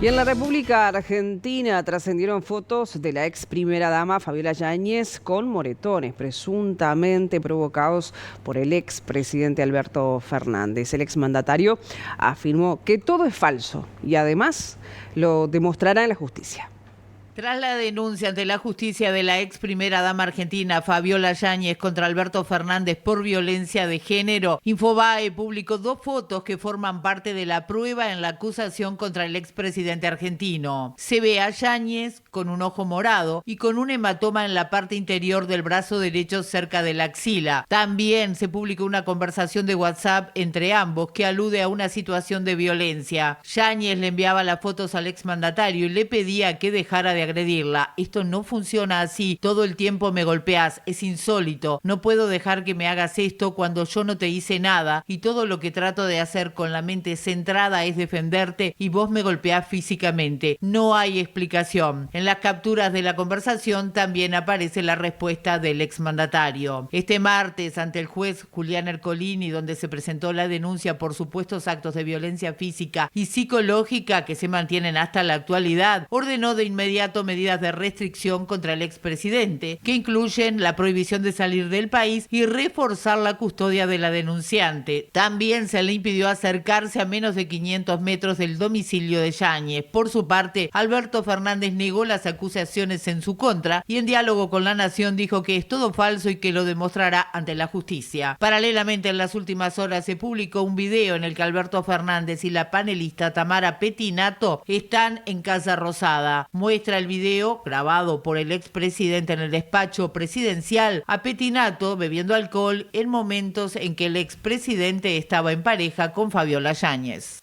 Y en la República Argentina trascendieron fotos de la ex primera dama Fabiola Yáñez con moretones presuntamente provocados por el ex presidente Alberto Fernández. El exmandatario afirmó que todo es falso y además lo demostrará en la justicia. Tras la denuncia ante la justicia de la ex primera dama argentina Fabiola Yáñez contra Alberto Fernández por violencia de género, Infobae publicó 2 fotos que forman parte de la prueba en la acusación contra el expresidente argentino. Se ve a Yáñez con un ojo morado y con un hematoma en la parte interior del brazo derecho cerca de la axila. También se publicó una conversación de WhatsApp entre ambos que alude a una situación de violencia. Yáñez le enviaba las fotos al exmandatario y le pedía que dejara de agredirla. Esto no funciona así, todo el tiempo me golpeás, es insólito, no puedo dejar que me hagas esto cuando yo no te hice nada y todo lo que trato de hacer con la mente centrada es defenderte y vos me golpeás físicamente. No hay explicación. En las capturas de la conversación también aparece la respuesta del exmandatario. Este martes, ante el juez Julián Ercolini, donde se presentó la denuncia por supuestos actos de violencia física y psicológica que se mantienen hasta la actualidad, ordenó de inmediato medidas de restricción contra el expresidente, que incluyen la prohibición de salir del país y reforzar la custodia de la denunciante. También se le impidió acercarse a menos de 500 metros del domicilio de Yáñez. Por su parte, Alberto Fernández negó las acusaciones en su contra y en diálogo con La Nación dijo que es todo falso y que lo demostrará ante la justicia. Paralelamente, en las últimas horas se publicó un video en el que Alberto Fernández y la panelista Tamara Pettinato están en Casa Rosada. Muestra el video, grabado por el expresidente en el despacho presidencial, a Pettinato bebiendo alcohol en momentos en que el expresidente estaba en pareja con Fabiola Yáñez.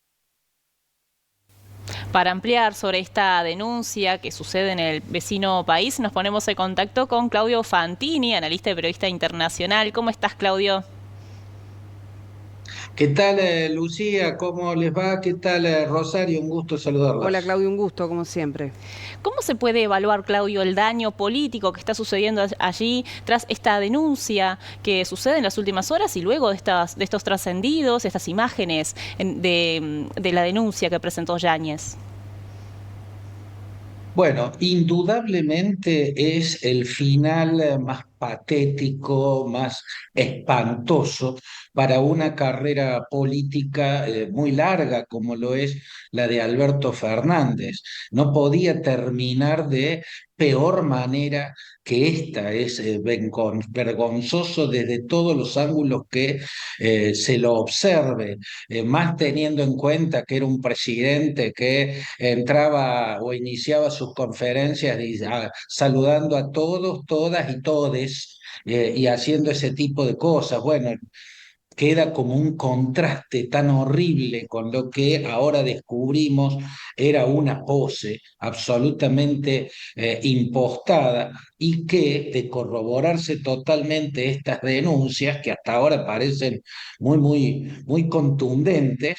Para ampliar sobre esta denuncia que sucede en el vecino país, nos ponemos en contacto con Claudio Fantini, analista y periodista internacional. ¿Cómo estás, Claudio? ¿Qué tal, Lucía? ¿Cómo les va? ¿Qué tal, Rosario? Un gusto Hola saludarlas. Claudio, un gusto como siempre. ¿Cómo se puede evaluar, Claudio, el daño político que está sucediendo allí tras esta denuncia que sucede en las últimas horas y luego de estos trascendidos, estas imágenes de la denuncia que presentó Yáñez? Bueno, indudablemente es el final más patético, más espantoso para una carrera política muy larga como lo es la de Alberto Fernández. No podía terminar de peor manera que esta. Es vergonzoso desde todos los ángulos que se lo observe, más teniendo en cuenta que era un presidente que entraba o iniciaba sus conferencias saludando a todos, todas y todes, y haciendo ese tipo de cosas. Bueno, queda como un contraste tan horrible con lo que ahora descubrimos era una pose absolutamente impostada, y que, de corroborarse totalmente estas denuncias, que hasta ahora parecen muy contundentes,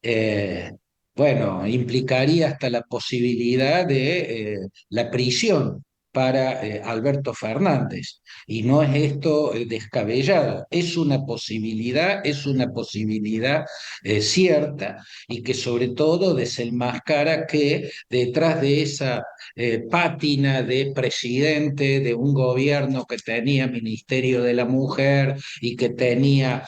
eh, bueno, implicaría hasta la posibilidad de la prisión para Alberto Fernández. Y no es esto descabellado, es una posibilidad cierta, y que sobre todo desenmascara que detrás de esa pátina de presidente de un gobierno que tenía Ministerio de la Mujer y que tenía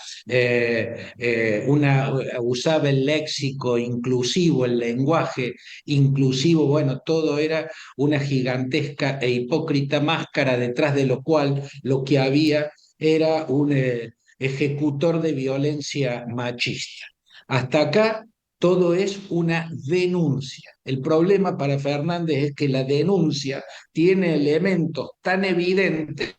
usaba el léxico inclusivo, el lenguaje inclusivo, bueno, todo era una gigantesca e hipócrita máscara, detrás de lo cual lo que había era un ejecutor de violencia machista. Hasta acá todo es una denuncia. El problema para Fernández es que la denuncia tiene elementos tan evidentes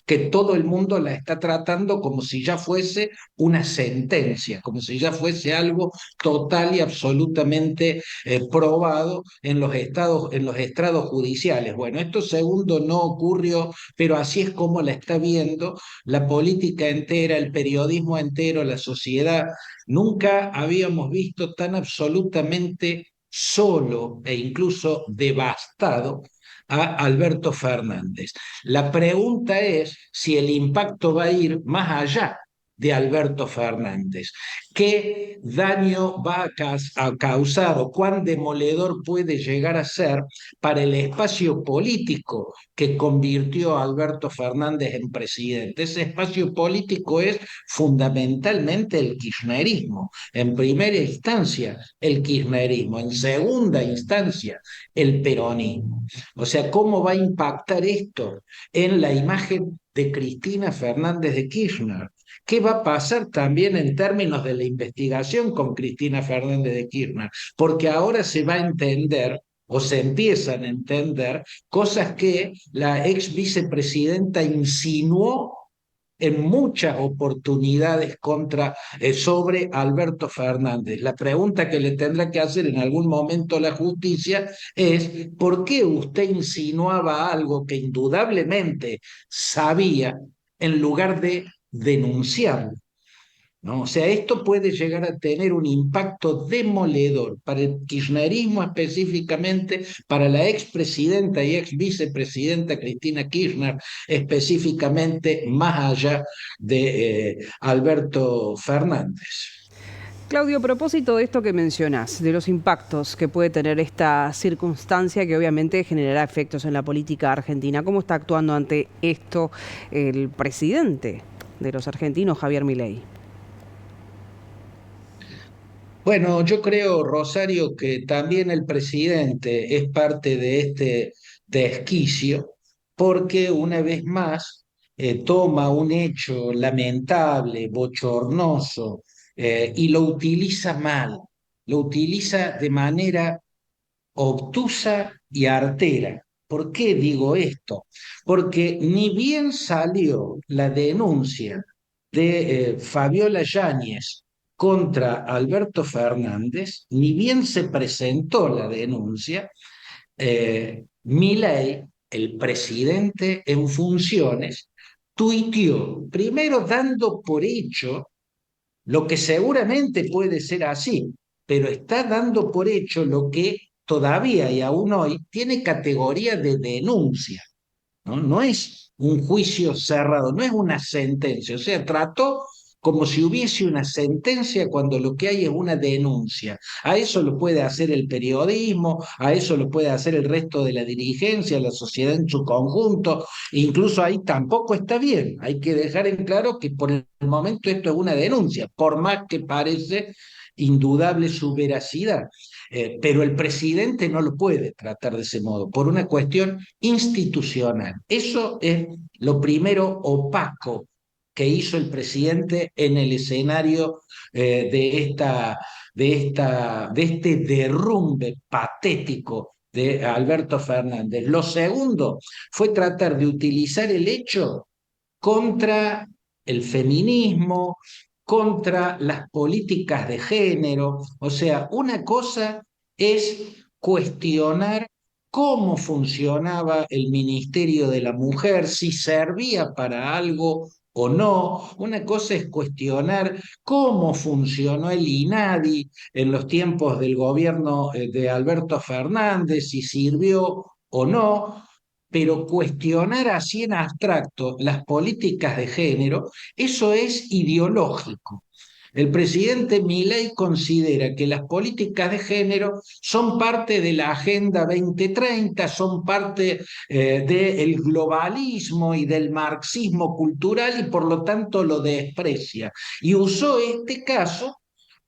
que todo el mundo la está tratando como si ya fuese una sentencia, como si ya fuese algo total y absolutamente probado en los estrados judiciales. Bueno, esto segundo no ocurrió, pero así es como la está viendo la política entera, el periodismo entero, la sociedad. Nunca habíamos visto tan absolutamente solo e incluso devastado a Alberto Fernández. La pregunta es si el impacto va a ir más allá de Alberto Fernández. ¿Qué daño va a causar o cuán demoledor puede llegar a ser para el espacio político que convirtió a Alberto Fernández en presidente? Ese espacio político es fundamentalmente el kirchnerismo. En primera instancia, el kirchnerismo. En segunda instancia, el peronismo. O sea, ¿cómo va a impactar esto en la imagen de Cristina Fernández de Kirchner? ¿Qué va a pasar también en términos de la investigación con Cristina Fernández de Kirchner? Porque ahora se va a entender o se empiezan a entender cosas que la ex vicepresidenta insinuó en muchas oportunidades sobre Alberto Fernández. La pregunta que le tendrá que hacer en algún momento la justicia es: ¿por qué usted insinuaba algo que indudablemente sabía en lugar de denunciarlo? ¿No? O sea, esto puede llegar a tener un impacto demoledor para el kirchnerismo específicamente, para la expresidenta y ex vicepresidenta Cristina Kirchner específicamente, más allá de Alberto Fernández. Claudio, a propósito de esto que mencionás, de los impactos que puede tener esta circunstancia que obviamente generará efectos en la política argentina, ¿cómo está actuando ante esto el presidente de los argentinos, Javier Milei? Bueno, yo creo, Rosario, que también el presidente es parte de este desquicio, porque una vez más toma un hecho lamentable, bochornoso, y lo utiliza mal, lo utiliza de manera obtusa y artera. ¿Por qué digo esto? Porque ni bien salió la denuncia de Fabiola Yáñez contra Alberto Fernández, ni bien se presentó la denuncia, Milei, el presidente en funciones, tuiteó, primero dando por hecho lo que seguramente puede ser así, pero está dando por hecho lo que todavía y aún hoy tiene categoría de denuncia, ¿no? No es un juicio cerrado, no es una sentencia, o sea, trató como si hubiese una sentencia cuando lo que hay es una denuncia. A eso lo puede hacer el periodismo, a eso lo puede hacer el resto de la dirigencia, la sociedad en su conjunto, incluso ahí tampoco está bien. Hay que dejar en claro que por el momento esto es una denuncia, por más que parece indudable su veracidad. Pero el presidente no lo puede tratar de ese modo, por una cuestión institucional. Eso es lo primero opaco que hizo el presidente en el escenario de este derrumbe patético de Alberto Fernández. Lo segundo fue tratar de utilizar el hecho contra el feminismo, contra las políticas de género. O sea, una cosa es cuestionar cómo funcionaba el Ministerio de la Mujer, si servía para algo o no. Una cosa es cuestionar cómo funcionó el INADI en los tiempos del gobierno de Alberto Fernández, si sirvió o no. Pero cuestionar así en abstracto las políticas de género, eso es ideológico. El presidente Milei considera que las políticas de género son parte de la Agenda 2030, son parte del globalismo y del marxismo cultural y por lo tanto lo desprecia. Y usó este caso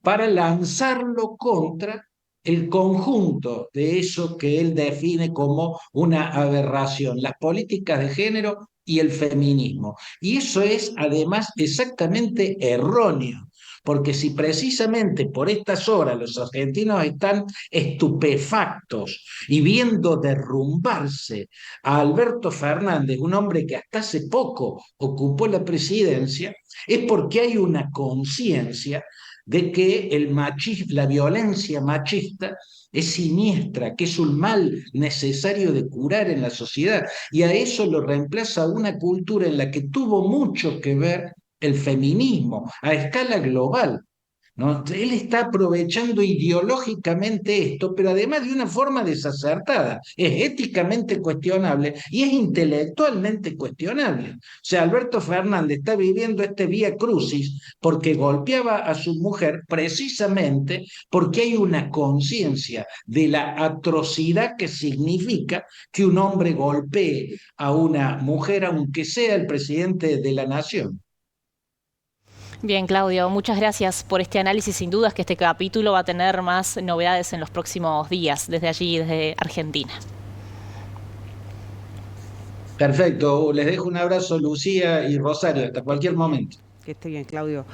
para lanzarlo contra el conjunto de eso que él define como una aberración, las políticas de género y el feminismo. Y eso es además exactamente erróneo, porque si precisamente por estas horas los argentinos están estupefactos y viendo derrumbarse a Alberto Fernández, un hombre que hasta hace poco ocupó la presidencia, es porque hay una conciencia de que la violencia machista es siniestra, que es un mal necesario de curar en la sociedad, y a eso lo reemplaza una cultura en la que tuvo mucho que ver el feminismo a escala global. ¿no? Él está aprovechando ideológicamente esto, pero además de una forma desacertada. Es éticamente cuestionable y es intelectualmente cuestionable. O sea, Alberto Fernández está viviendo este vía crucis porque golpeaba a su mujer precisamente porque hay una conciencia de la atrocidad que significa que un hombre golpee a una mujer, aunque sea el presidente de la nación. Bien, Claudio, muchas gracias por este análisis. Sin dudas que este capítulo va a tener más novedades en los próximos días, desde allí, desde Argentina. Perfecto, les dejo un abrazo, Lucía y Rosario, hasta cualquier momento. Que esté bien, Claudio.